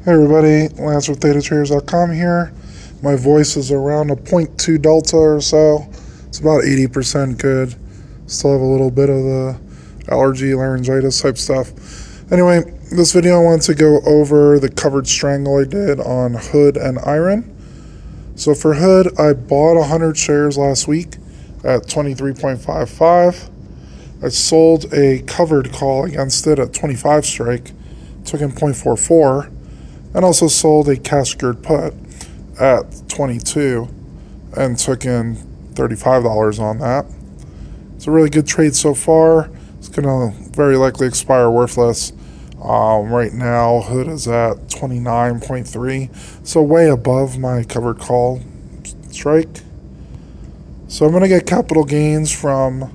Hey everybody, Lance with ThetaTraders.com here. My voice is around a zero point 0.2 delta or so. It's about 80% good. Still have a little bit of the allergy, laryngitis type stuff. Anyway, this video I wanted to go over the covered strangle I did on Hood and IREN. So for Hood, I bought 100 shares last week at 23.55. I sold a covered call against it at 25 strike, took in 0.44. And also sold a cash secured put at 22 and took in $35 on that. It's a really good trade so far. It's going to very likely expire worthless. Right now, Hood is at 29.3, so way above my covered call strike. So I'm going to get capital gains from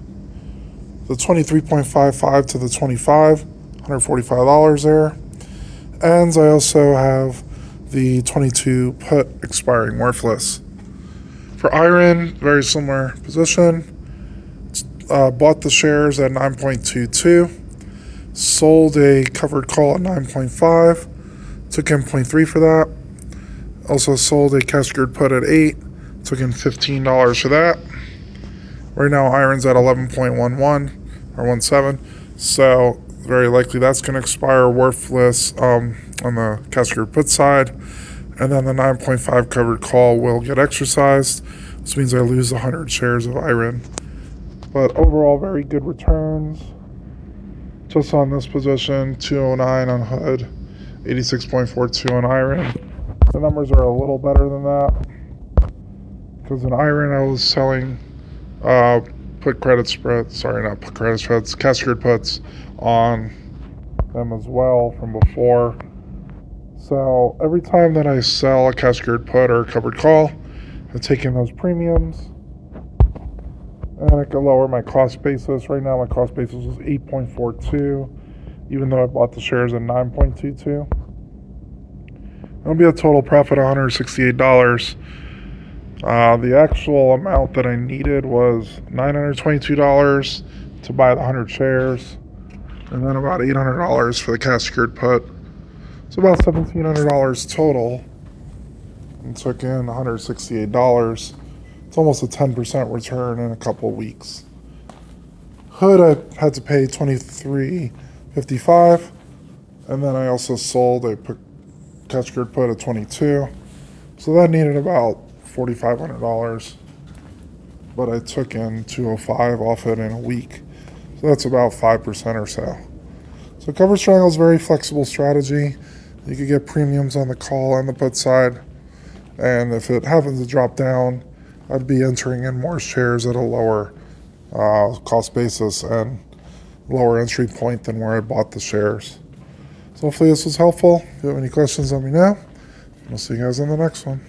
the 23.55 to the 25, $145 there. And I also have the 22 put expiring worthless. For IREN, very similar position. Bought the shares at 9.22. Sold a covered call at 9.5. Took in 0.3 for that. Also sold a cash secured put at 8. Took in $15 for that. Right now IREN's at 11.11 or 17. So very likely that's going to expire worthless on the cash secured put side. And then the 9.5 covered call will get exercised. This means I lose 100 shares of IREN. But overall, very good returns. Just on this position, 209 on Hood, 86.42 on IREN. The numbers are a little better than that. Because in IREN, I was selling put credit spreads, not put credit spreads, cash secured puts on them as well from before. So every time that I sell a cash secured put or a covered call, I take in those premiums and I can lower my cost basis. Right now my cost basis is 8.42, even though I bought the shares at 9.22. It'll be a total profit of $168. The actual amount that I needed was $922 to buy the 100 shares, and then about $800 for the cash secured put. So about $1,700 total, and took in $168. It's almost a 10% return in a couple of weeks. Hood, I had to pay $23.55, and then I also sold a cash secured put at 22. So that needed about $4,500, but I took in $205 off it in a week. So that's about 5% or so. So cover strangle is a very flexible strategy. You could get premiums on the call and the put side. And if it happens to drop down, I'd be entering in more shares at a lower cost basis and lower entry point than where I bought the shares. So hopefully this was helpful. If you have any questions, let me know. We'll see you guys on the next one.